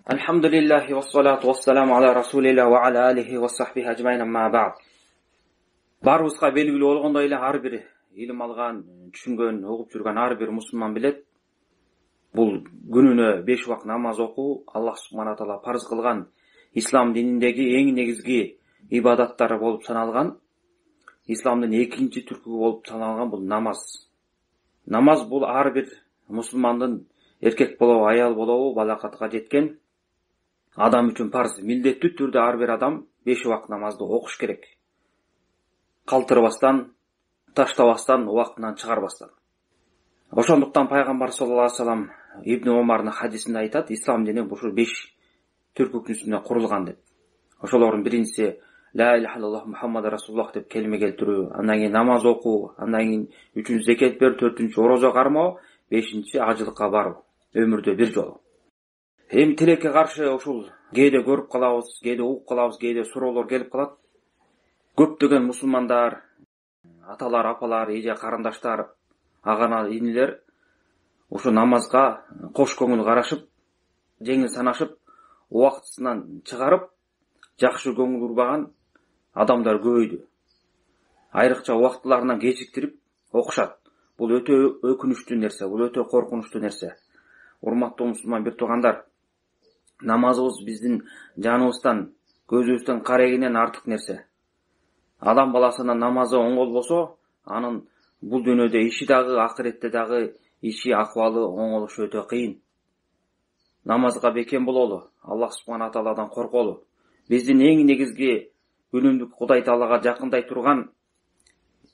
Alhamdulillahi wassalatu wassalamu ala rasulillah wa ala alihi wa sahbihi ajmain amma ba'd. Барыбызга белгилүү болгондой эле ар бир илим алган, түшүнгөн, угуп жүргөн ар бир мусулман билет. Бул күнүнө 5 убак намаз окуу Аллах субхана таала парыз кылган ислам дининдеги эң негизги ибадаттар болуп саналган. Исламдын экинчи түркү болуп саналган бул намаз. Намаз бул ар бир мусулмандын эркек болобу, аял болобу, балакатка жеткен адам үчүн парыз. Милдеттүү түрдө ар бир адам 5 убак намазды окуш керек. Калтырбастан, таштабастан, убактынан чыгарбастан. Ошондуктан пайгамбар саллаллаху алейхи вассалам Ибн Омардын хадисинде айтат, ислам дини ушул 5 түркүнүн үстүнө курулган деп. Ошолордун биринчиси ла илаха иллаллах Мухаммад расулуллах деп келме келтирүү, андан кийин намаз окуу, андан кийин үчүнчү зекет берүү, төртүнчү орозо кармоо, бешинчи ажылыкка баруу, өмүрдө бир жолу. Эми тилекке каршы ушул кээде көрүп калабыз, кээде угуп калабыз, кээде суроолор келип калат. Көптөгөн мусулмандар, аталар, апалар, эже карындаштар, агана инилер ушу намазга кош көңүл карашып, жеңил санашып, убактысынан чыгарып, жакшы көңүл урбаган адамдар көбөйдү. Айрыкча убактыларынан кечиктирип окушат. Бул өтө өкүнүчтүү нерсе, бул өтө коркунучтуу нерсе. Урматтуу мусулман бир туугандар, намазыбыз биздин жаныбыздан, көзүбүздөн карегинен артык нерсе. Адам баласынын намазы оңол болсо, анын бул дүйнөдө иши дагы, акыретте дагы иши, акыбалы оңолушу өтө кыйын. Намазга бекем бололу, Аллах субхана тааладан корколу. Биздин эң негизги күнүмдүк Кудай таалага жакындай турган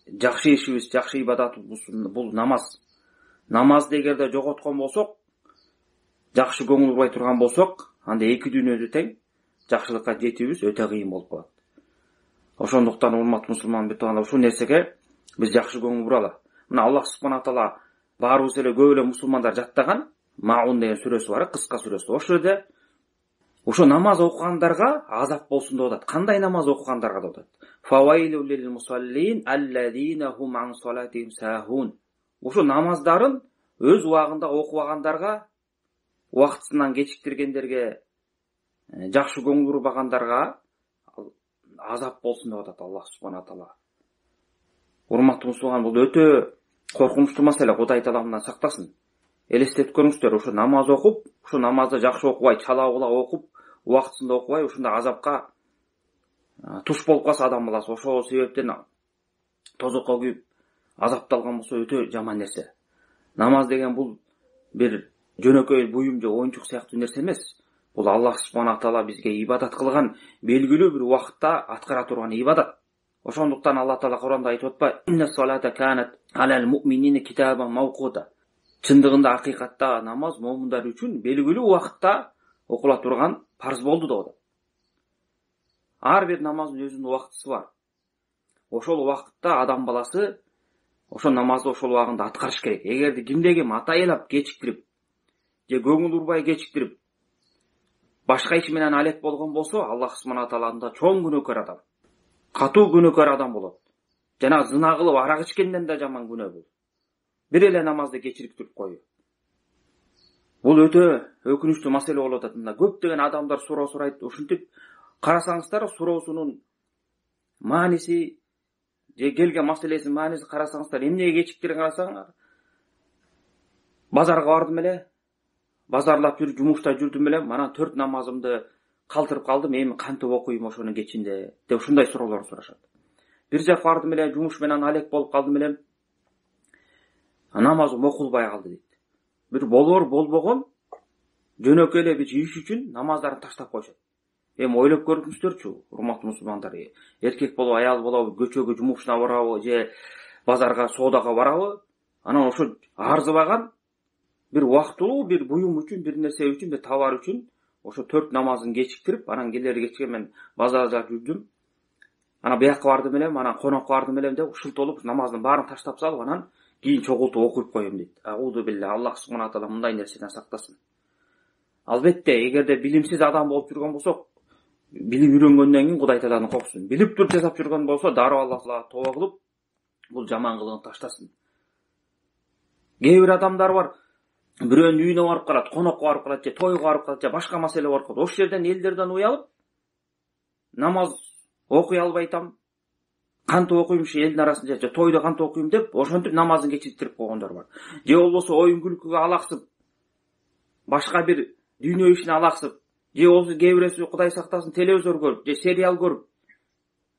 жакшы ишибиз, жакшы ибадатыбыз бул намаз. Намазды эгерде жоготкон болсок, жакшы көңүл урбай турган болсок, анда эки дүйнөдө тең жакшылыкка жетүүбүз өтө кыйын болуп калат. Ошондуктан урматтуу мусулман бир туугандар, ушул нерсеге биз жакшы көңүл буралы. Мына Аллах субхана таала баарыбыз эле көп эле мусулмандар жаттаган Маун деген сүрөсү бар, кыска сүрөсү. Ошол жерде ушу намаз окугандарга азап болсун деп атат. Кандай намаз окугандарга деп атат? Фавайлу лил мусаллин аллазина хум ан салатихим сахун. Ушу намаздарын өз убагында окубагандарга, убактысынан кечиктиргендерге, жакшы көңүл урбагандарга азап болсун деп атат Аллах субхана таала. Урматтуу мусулман, бул өтө коркунучтуу маселе. Кудай таала мындан сактасын. Элестетип көрүңүздөр, ушу намаз окуп, ушу намазды жакшы окубай, чала була окуп, убактысында окубай, ушундай азапка туш болуп калса адам баласы, ошол себептен тозокко күйүп азапталган болсо өтө жаман нерсе. Намаз деген бул бир жөнөкөй буюм же оюнчук сыяктуу нерсе эмес. Бул Аллах субхана таала бизге ибадат кылган, белгилүү бир убакытта аткара турган ибадат. Ошондуктан Аллах таала Куранда айтып атпайбы? Инна салата канат алал муъминина китабан мавкута. Чындыгында акыйкатта намаз момундар үчүн белгилүү убакытта окула турган парыз болду деп атат. Ар бир намаздын өзүнүн убактысы бар. Ошол убакытта адам баласы ошол намазды ошол убагында аткарыш керек. Эгерде кимде ким атайылап кечиктирип, же көңүл урбай кечиктирип, башка иш менен алек болгон болсо, Аллах субхана таалада чоң күнөөкөр адам, катуу күнөөкөр адам болот. Жана зына кылып арак ичкенден да жаман күнөө бул. Бир эле намазды кечириктирип коюу. Бул өтө өкүнүчтүү маселе болуп атат. Мына көптөгөн адамдар суроо сурайт. Ушинтип карасаңыздар, суроосунун мааниси же келген маселесинин мааниси карасаңыздар, эмнеге кечиктирген карасаңар, базарга бардым эле, базарлап жүрүп, жумушта жүрдүм эле, мана 4 намазымды калтырып калдым, эми кантип окуйм ошонун кечинде деп ушундай суроолор сурашат. Бир жак бардым эле, жумуш менен алек болуп калдым эле, намазым окулбай калды дейт. Бир болор болбогон жөнөкөй эле бир иш үчүн намаздарын таштап коюшат. Эми ойлоп көрүңүздөрчү, урматтуу мусулмандар, эркек болобу, аял болобу, көчөгө жумушуна барабы, же базарга, соодага барабы, анан ошо арзыбаган бир убактылуу бир буюм үчүн, бир нерсе үчүн, бир товар үчүн ошо 4 намазын кечиктирип, анан келер кечке мен базарда жүрдүм, анан бияка бардым эле, анан конокко бардым эле деп ушултолуп намаздын баарын таштап салып, анан кийин чогултуп окуп коем дейт. Ауду билля, Аллах субхана таала мындай нерседен сактасын. Албетте, эгерде билимсиз адам болуп жүргөн болсок, билип үйрөнгөндөн кийин Кудай тааланы корксун. Билип туруп жасап жүргөн болсо, дароо Аллах таала тооба кылып, бул жаман кылыгын таштасын. Кээ бир адамдар бар, бирөөнүн үйүнө барып калат, конокко барып калат, же тойго барып калат, же башка маселе барып калат. Ошол жерден элдерден уялып намаз окуй албай атам, кантип окуймуш элдин арасында, же тойдо кантип окуйм деп ошентип намазын кечиктирип койгондор бар. Же болбосо оюн күлкүгө алаксып, башка бир дүйнө ишине алаксып, же болбосо кээ бирөөсү Кудай сактасын телевизор көрүп, же сериал көрүп,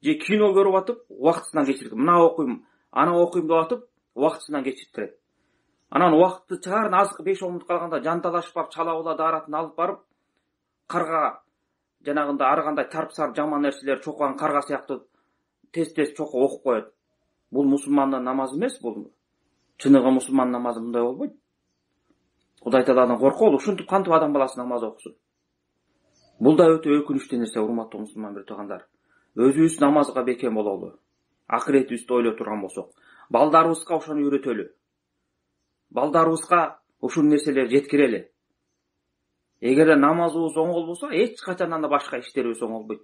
же кино көрүп атып убактысынан кечирип, мына окуйм, ана окуйм деп атып убактысынан кечирип. Анан убакытты чыгарын азыркы 5-10 мүнөт калганда жанталашып барып чала була дааратын алып барып карга, жанагында ар кандай тарп-сарп жаман нерселер чокуган карга сыяктуу тез чокуп окуп коет. Бул мусулмандын намазы эмес, бул чыныгы мусулман намазы мындай болбойт. Кудай Тааладан корколу, ушинтип кантип адам баласы намаз окусун? Бул да өтө өкүнүчтүү нерсе, урматтуу мусулман бир туугандар. Өзүбүз намазга бекем бололу. Акыретибизди ойлой турган болсок, балдарыбызга ошону үйрөтөлү. Балдарыбызга ушул нерселерди жеткирели. Эгерде намазыбыз оң болбосо, эч качандан да башка иштерибиз оң болбойт.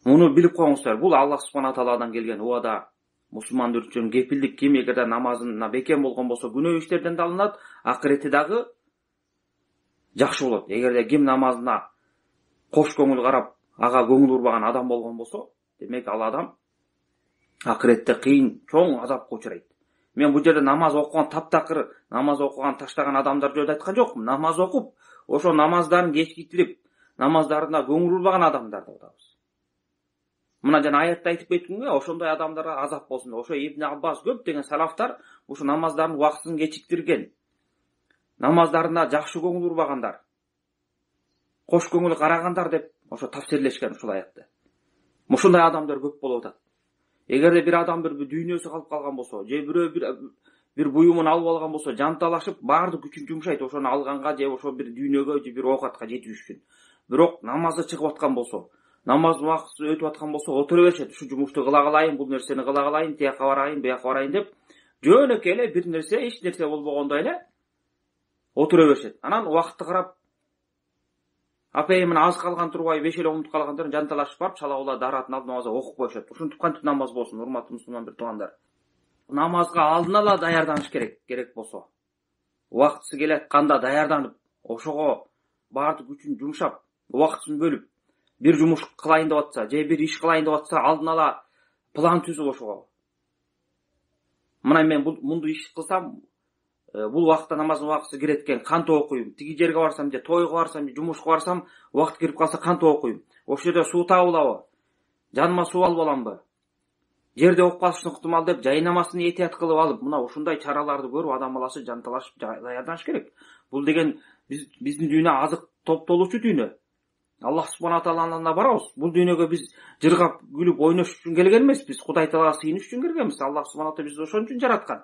Муну билип коюңуздар, бул Аллах субхана тааладан келген убада, мусулмандар үчүн кепилдик. Ким эгерде намазына бекем болгон болсо, күнөө иштерден да алынат, акырети дагы жакшы болот. Эгерде ким намазына кош көңүл карап, ага көңүл урбаган адам болгон болсо, демек ал адам акыретте кыйын, чоң азапка учурайт. Мен бул жерде намаз окуган таптакыр, намаз окуган таштаган адамдар жөнүндө айткан жокмун. Намаз окуп, ошо намаздарын кечиктирип, намаздарына көңүл урбаган адамдарды атабыз. Мына жана аятта айтып кеткенге, ошондой адамдарга азап болсун. Ошо Ибн Аббас көптөгөн салафтар ушу намаздардын убактысын кечиктирген, намаздарына жакшы көңүл урбагандар, кош көңүл карагандар деп ошо тафсирлешкен ушул аятты. Ушундай адамдар көп болуп атат. Эгерде бир адам бир дүйнөсү калып калган болсо, же бирөө бир буюмун алып алган болсо, жанталашып баардык күчүн жумшайт ошону алганга, же ошо бир дүйнөгө, же бир оокатка жетиш үчүн. Бирок намазы чыгып аткан болсо, намаз убакыты өтүп аткан болсо, отура беришет. Ушу жумушту кыла калайын, бул нерсени кыла калайын, тияка барайын, буяка барайын деп, жөнөкөй эле бир нерсе, эч нерсе болбогондой эле отура беришет. Анан убакытты карап, апайым мына аз калган турбай 5-10 мүнөт калгандарын жанталашып барып, чала була дааратын алып намазга окуп коюшат. Ушинтип кантип намаз болсун, урматтуу мусулман бир туугандар. Намазга алдын ала даярданыш керек болсо. Убактысы келе атканда даярданып, ошого баардык күчүн жумшап, убактысын бөлүп, бир жумуш кылайын деп атса, же бир иш кылайын деп атса, алдын ала план түзүп ошого. Мына мен мунду иш кылсам, бул убакытта намаздын убактысы кирет экен, кантип окуйм? Тиги жерге барсам, же тойго барсам, же жумушка барсам, убакыт кирип калса кантип окуйм? Ошол жерде суу табылабы? Жаныма суу алып аламбы? Жерде окуп калыштын ыктымал деп жайнамасын этият кылып алып, мына ушундай чараларды көрүп адам баласы жанталашып даярданыш керек. Бул деген биздин дүйнө азык топтолуучу дүйнө. Аллах субхана тааланын барабыз. Бул дүйнөгө биз жыргап, күлүп, ойнош үчүн келген эмеспиз. Кудай Таалага сыйыныш үчүн келгенбиз. Аллах субхана таала бизди ошон үчүн жараткан.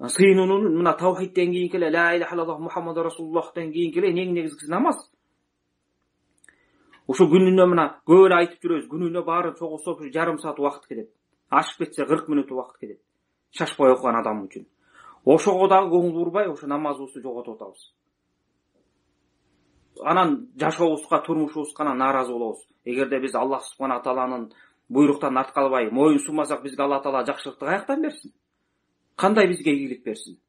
Сыйынуунун мына тавхидтен кийин келе, ла иляха иллаллах Мухаммаду Расулуллахтан кийин келе эң негизгиси намаз. Ошо күнүнө мына көп эле айтып жүрөбүз. Күнүнө баары чогулса жарым саат убакыт кетет. Ашып кетсе 40 мүнөт убакыт кетет. Шашпай окуган адам үчүн. Ошого дагы көңүл бурбай, ошо намазыбызды жоготуп атабыз. Анан жашообузга, турмушубузга нааразы болобуз. Эгерде биз Аллах субхана тааланын буйруктан арт калбай, моюн сунмасак, бизге Алла Таала жакшылыкты каяктан берсин? Кандай бизге ийгилик берсин?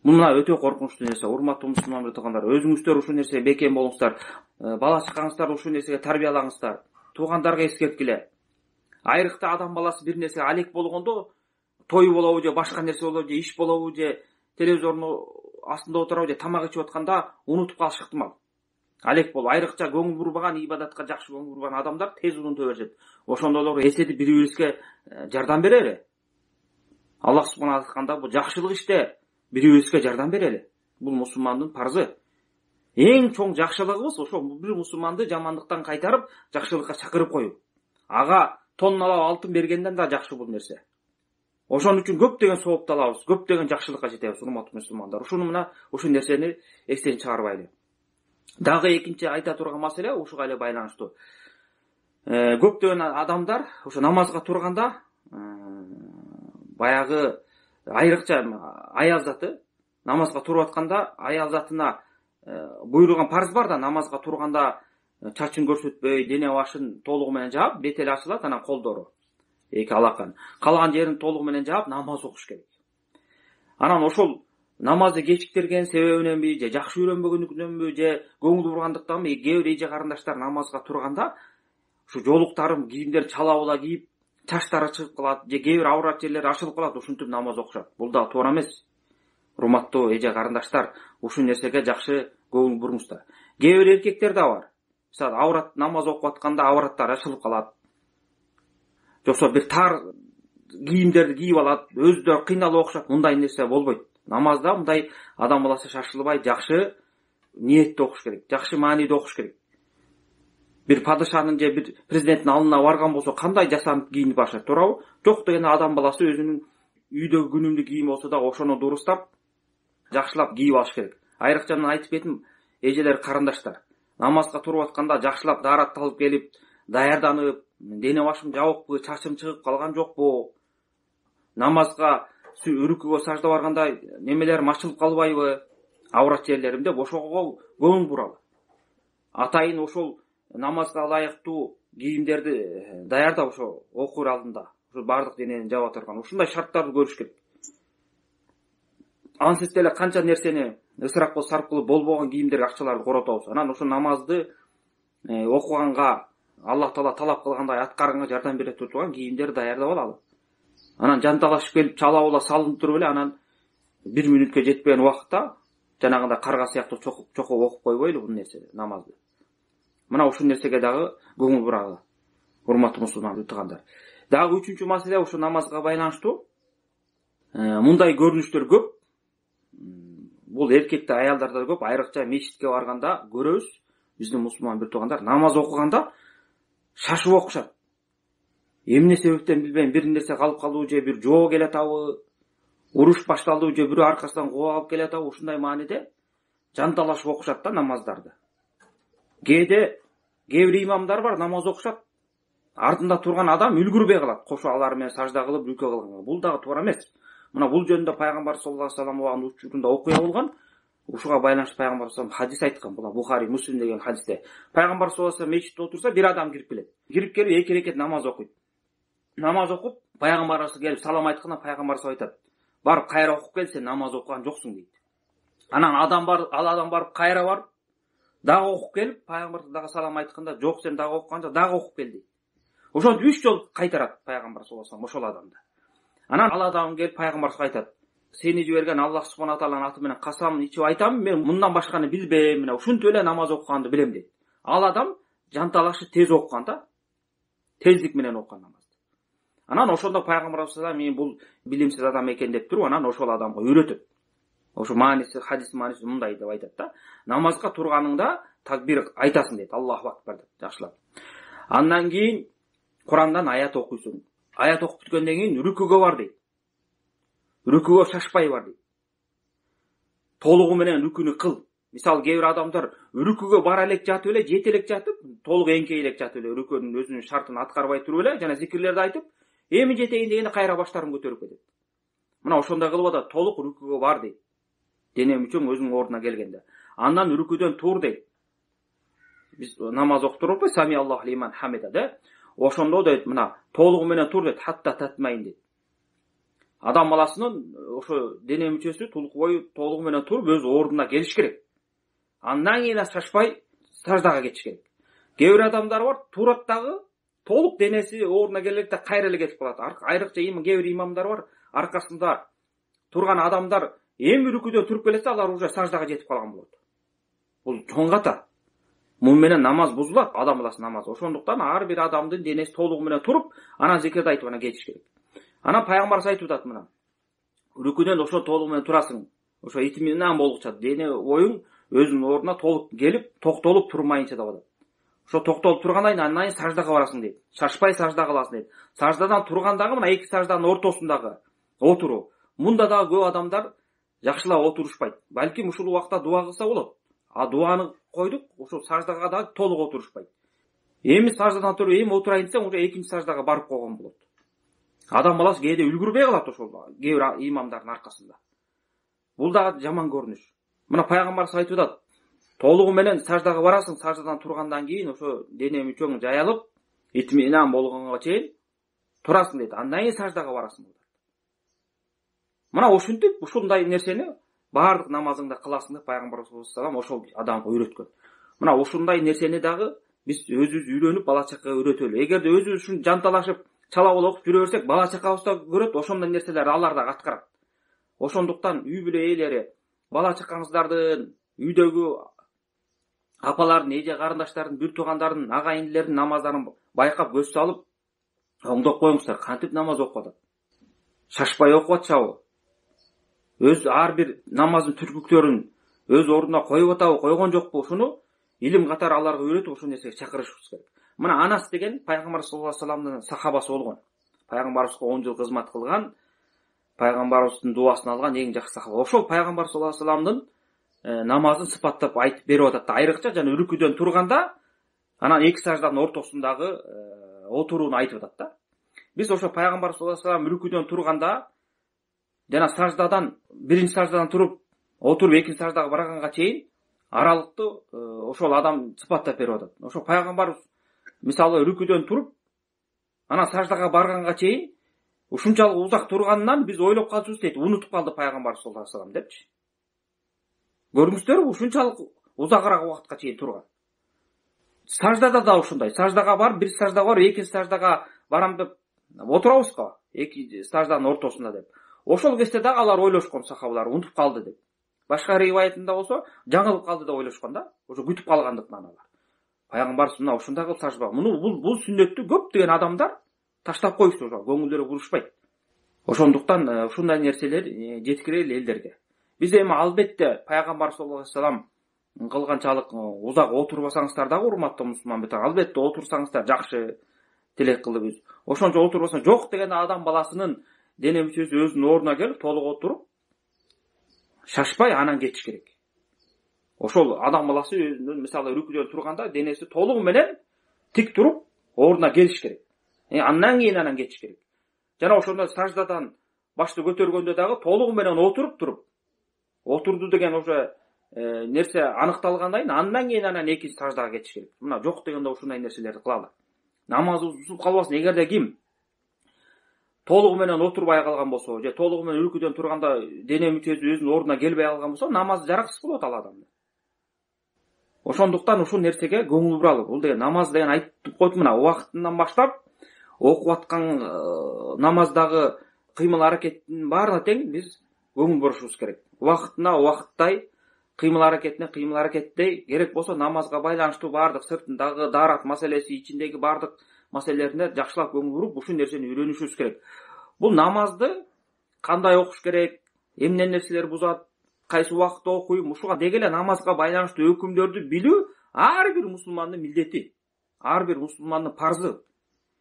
Мына өтө коркунучтуу нерсе. Урматтуу мусулман туугандар, өзүңүздөр ушул нерсеге бекем болуңуздар. Бала чакаңыздарды ушул нерсеге тарбиялаңыздар. Туугандарга эскерткиле. Айрыкта адам баласы бир нерсеге алек болгондо, той болобу же башка нерсе болобу же иш болобу же телевизордун астында отурабы же тамак ичип атканда унутуп калышы ыктымал. Алек болуп, айрыкча көңүл бурбаган, ибадатка жакшы көңүл бурбаган адамдар тез унута беришет. Ошондо алар эсетип бири-бирибизге жардам берели. Аллах субхана айтканда, бул жакшылык иште бири-бирибизге жардам берели. Бул мусулмандын парзы. Эң чоң жакшылыгыбыз ошо бир мусулманды жамандыктан кайтарып, жакшылыкка чакырып коюу. Ага тонналап алтын бергенден да жакшы бул нерсе. Ошон үчүн көптөгөн соопту алабыз, көптөгөн жакшылыкка жетебиз, урматтуу мусулмандар. Ушуну мына ушул нерсени эстен чыгарбайлы. Дагы экинчи айта турган маселе ушуга эле байланыштуу. Көптөгөн адамдар ошо намазга турганда баягы айрыкча аял заты намазга туруп атканда аял затына буйруган парз бар да, намазга турганда чачын көрсөтпөй, дене башын толугу менен жаап, бет эли ачылат, анан колдору, эки алакан. Калган жерин толугу менен жаап намаз окуш керек. Анан ошол намазды кечиктерген себебиненби, же жакшы үйрөнбөгөндүктөнбү, же көңүл бургандыктанбы, кээ бир эже карындаштар намазга турганда ушу жолуктарын кийимдер чала була кийип, чачтары чыгып калат, же кээ бир аврат жерлери ачылып калат, ушинтип намаз окушат. Бул да туура эмес. Урматтуу эже карындаштар, ушул нерсеге жакшы көңүл буруңуздар. Кээ бир эркектер да бар. Мисалы, аврат намаз окуп атканда авраттары ачылып калат. Жоксо бир тар кийимдерди кийип алат, өздөрү кыйналып окушат. Мындай нерсе болбойт. Намазда мындай адам баласы шашылбай, жакшы ниетте окуш керек, жакшы мааниде окуш керек. Бир падышанын же бир президенттин алдына барган болсо кандай жасанып кийинип барышат, туурабы? Жок дегенде адам баласы өзүнүн үйдөгү күнүмдүк кийими болсо да ошону дурустап, жакшылап кийип алыш керек. Айрыкча мен айтып кетим, эжелер, карындаштар, намазга туруп атканда жакшылап дааратталып келип, даярданып, дене башым жабыкпы, чачым чыгып калган жокпу? Намазга үрүккөгө сажда барганда немелерим ачылып калбайбы? Аврат жерлеримде ошого көңүл буралы. Атайын ошол намазга ылайыктуу кийимдерди даярдап ошо окур алдында, ошо бардык денени жаба турган ушундай шарттарды көрүш керек. Ансыз деле канча нерсени ысырап кылып, сарп кылып, болбогон кийимдерге акчаларды коротобуз. Анан ошо намазды окуганга, Аллах Таала талап кылгандай аткарганга жардам бере турган кийимдерди даярдап алалы. Анан жанталашып келип, чала була салынып туруп эле, анан 1 мүнөткө жетпеген убакытта жанагындай карга сыяктуу чокуп окуп койбойлу бул нерсени, намазды. Мына ушул нерсеге дагы көңүл буралы, урматтуу мусулман туугандар. Дагы 3-чү маселе ушу намазга байланыштуу. Мындай көрүнүштөр көп. Бул эркекте, аялдарда да көп. Айрыкча мечитке барганда көрөбүз. Биздин мусулман бир туугандар намаз окуганда шашып окушат. Эмне себептен билбейм, бир нерсе калып калдыбы, же бир жоо келатабы, уруш башталдыбы, же бирөө аркасынан кууп алып келатабы, ушундай мааниде жанталашып окушат да намаздарды. Кээде кээ бир имамдар бар, намаз окушат, артында турган адам үлгүрбөй калат, кошо алар менен сажда кылып, рүкү кылганга. Бул дагы туура эмес. Мына бул жөнүндө пайгамбар саллаллаху алейхи вассалам убагында учурунда окуя болгон. Ушуга байланыштуу пайгамбар саллаллаху алейхи вассалам хадис айткан. Бул Бухари, Муслим деген хадисте. Пайгамбар саллаллаху алейхи вассалам мечитте отурса, бир адам кирип келет. Кирип келип 2 рекет намаз окуйт. Намаз окуп, пайгамбарыбызга келип салам айтканда пайгамбар саллаллаху айтат: "Барып кайра окуп кел, сен намаз окуган жоксуң" дейт. Анан адам барып кайра барып, дагы окуп келип, пайгамбарга дагы салам айтканда, "Жок, сен дагы окуган жок, дагы окуп кел" дейт. Ошондо 3 жол кайтарат пайгамбар саллаллаху алейхи вассалам ошол адамды. Анан ал адам келип пайгамбарга айтат: "Сени жиберген Аллах субхана тааланын аты менен касам ичип айтам, мен мындан башканы билбейм, мына ушинтип эле намаз окуганды билем" дейт. Ал адам жанталашы тез окуган да, тездик менен окуган намазды. Анан ошондо пайгамбар саллаллаху алейхи вассалам мен бул билимсиз адам экен деп туруп, анан ошол адамга үйрөтөт. Ошо мааниси, хадис мааниси мындай деп айтат да: намазга турганыңда такбир айтасың дейт, Аллаху акбар деп, жакшылап. Андан кийин Курандан аят окуйсуң. Аят окуп бүткөндөн кийин рүкүгө бар дейт. Рүкүгө шашпай бар дейт. Толугу менен рүкүнү кыл. Мисалы, кээ бир адамдар рүкүгө бара элек жатып эле, жете элек жатып, толук эңкей элек жатып эле, рүкүнүн өзүнүн шартын аткарбай туруп эле, жана зикирлерди айтып, эми жетейин дегенде кайра баштарын көтөрүп кетет. Мына ошондой кылып атат, толук рүкүгө бар дейт. Дене мүчөң өзүнүн ордуна келгенде. Андан рүкүдөн тур дейт. Биз намаз окуп туруп, сами Аллаху лиман хамида де. Ошондо дейт, мына толугу менен тур дейт, хатта татмайын дейт. Адам баласынын ошо дене мүчөсү тулук бою толугу менен туруп өз ордуна келиш керек. Андан кийин шашпай саждага кетиш керек. Кээ бир адамдар бар, турат дагы толук денеси ордуна келет да кайра эле кетип калат. Айрыкча кээ бир имамдар бар, аркасында турган адамдар эми рүкүдөн туруп келсе, алар уже саждага жетип калган болот. Бул чоң ката. Мун менен намаз бузулат, адам баласы намаз. Ошондуктан ар бир адамдын денеси толугу менен туруп, анан зикирди айтып анан кетиш керек. Анан пайгамбар айтып атат мына: рүкүдөн ошо толугу менен турасың. Ошо итминан болгуча дене боюң өзүнүн ордуна толук келип, токтолуп турмайынча деп атат. Ошо токтолуп тургандан кийин андан кийин саждага барасың дейт. Шашпай сажда кыласың дейт. Саждадан тургандагы мына 2 сажданын ортосундагы отуруу. Мунда дагы көп адамдар жакшылап отурушпайт. Балким ушул убакта дуа кылса болот. А дуаны койдук, ошо саждага да толук отурушпайт. Эми саждадан туруп, эми отурайын десең, уже 2-чи саждага барып койгон болот. Адам баласы кээде үлгүрбөй калат ошол кээ бир имамдардын аркасында. Бул дагы жаман көрүнүш. Мына пайгамбар айтып атат: толугу менен саждага барасың, саждадан тургандан кийин ошо дене мүчөң жаялып, итминан болгонго чейин турасың дейт. Андан кийин саждага барасың. Мына ушинтип ушундай нерсени баардык намазыңда кыласың деп пайгамбарыбыз саллаллаху алейхи вассалам ошол адамга үйрөткөн. Мына ушундай нерсени дагы биз өзүбүз үйрөнүп бала чакага үйрөтөлү. Эгерде өзүбүз ушун жанталашып чала бала окуп жүрө берсек, бала чакабыз да көрөт, ошондой нерселерди алар дагы аткарат. Ошондуктан үй бүлө ээлери бала чакаңыздардын, үйдөгү апалардын, эже карындаштардын, бир туугандардын, ага инилердин намаздарын байкап көз салып оңдоп коюңуздар. Кантип намаз окуп атат? Шашпай окуп атышабы? Өз ар бир намаздын түркүктөрүн өз ордуна коюп атабы, койгон жокпу? Ушуну илим катары аларга үйрөтүп ошол нерсеге чакырышыбыз керек. Мына Анас деген пайгамбар саллаллаху алейхи вассаламдын сахабасы болгон. Пайгамбарыбызга 10 жыл кызмат кылган, пайгамбарыбыздын дубасын алган эң жакшы сахаба. Ошол пайгамбар саллаллаху алейхи вассаламдын намазын сыпаттап айтып берип атат да. Айрыкча жана үркүдөн турганда анан эки сажданын ортосундагы отурууну айтып атат да. Биз ошо пайгамбар саллаллаху алейхи вассалам үркүдөн турганда жана саждадан, биринчи саждадан туруп, отуруп экинчи саждага барганга чейин аралыкты ошол адам сыпаттап берип атат. Ошо пайгамбар мисалы үркүдөн туруп, анан саждага барганга чейин ушунчалык узак турганынан биз ойлоп калчубуз дейт, унутуп калды пайгамбар саллаллаху алейхи вассалам депчи. Көрүңүздөрбү, ушунчалык узагыраак убакытка чейин турган. Саждада да ушундай. Саждага барып, бир саждага барып, экинчи саждага барам деп отурабыз го, эки сажданын ортосунда деп. Ошол кезде дагы алар ойлошкон сахабалар, унутуп калды деп. Башка риваятында болсо, жаңылып калды деп ойлошкон да. Ошо күтүп калгандыктан алар. Пайгамбар мына ушундай кылып сажба. Муну бул сүннөттү көптөгөн адамдар таштап койушту, ошо көңүлдөрү бурушпайт. Ошондуктан ушундай нерселер жеткирели элдерге. Биз эми албетте пайгамбар саллаллаху алейхи вассалам кылганчалык узак отурбасаңыздар дагы урматтуу мусулман бетер, албетте отурсаңыздар жакшы тилек кылабыз. Ошончо отурбаса жок деген адам баласынын дене мүчөсү өзүнүн ордуна келип толук отуруп шашпай анан кетиш керек. Ошол адам баласы өзүнүн мисалы үркүдөн турганда денеси толугу менен тик туруп ордуна келиш керек. Андан кийин анан кетиш керек. Жана ошондо саждадан башты көтөргөндө дагы толугу менен отуруп туруп, отурду деген уже нерсе аныкталгандан кийин андан кийин анан экинчи саждага кетиш керек. Мына жок дегенде ушундай нерселерди кылалы. Намазыбыз бузулуп калбасын. Эгерде ким толугу менен отурбай калган болсо, же толугу менен үркүдөн турганда дене мүчөсү өзүнүн ордуна келбей калган болсо, намазы жараксыз болот ал адамдын. Ошондуктан ушул нерсеге көңүл буралы. Бул деген намаз деген айтып койдум, мына убактынан баштап окуп аткан намаздагы кыймыл аракеттин баарына тең биз көңүл бурушубуз керек. Убактына убакыттай, кыймыл аракетине кыймыл аракеттей, керек болсо намазга байланыштуу баардык сыртындагы даарат маселеси, ичиндеги баардык маселелерине жакшылап көңүл буруп, ушул нерсени үйрөнүшүбүз керек. Бул намазды кандай окуш керек, эмне нерселер бузат, кайсы убакытта окуйм, ушуга деги эле намазга байланыштуу өкүмдөрдү билүү ар бир мусулмандын милдети, ар бир мусулмандын парзы.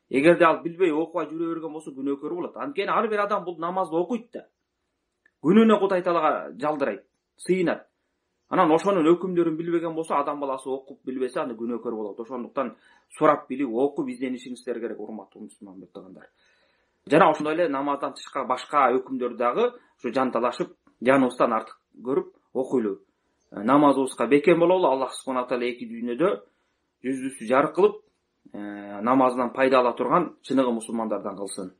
Эгерде ал билбей окубай жүрө берген болсо күнөөкөр болот. Анткени ар бир адам бул намазды окуйт да. Күнүнө Кудай Таалага жалдырайт, сыйынат. Анан ошонун өкүмдөрүн билбеген болсо, адам баласы окуп билбесе, аны күнөөкөр болот. Ошондуктан сурап билип, окуп изденишиңиздер керек, урматтуу мусулман бектагандар. Жана ошондой эле намаздан тышкары башка өкүмдөрдү дагы ушу жанталашып, жаныбыздан артык көрүп окуйлу. Намазыбызга бекем бололу. Аллах субхана таала эки дүйнөдө жүзүбүздү жарык кылып, намазынан пайда ала турган чыныгы мусулмандардан кылсын.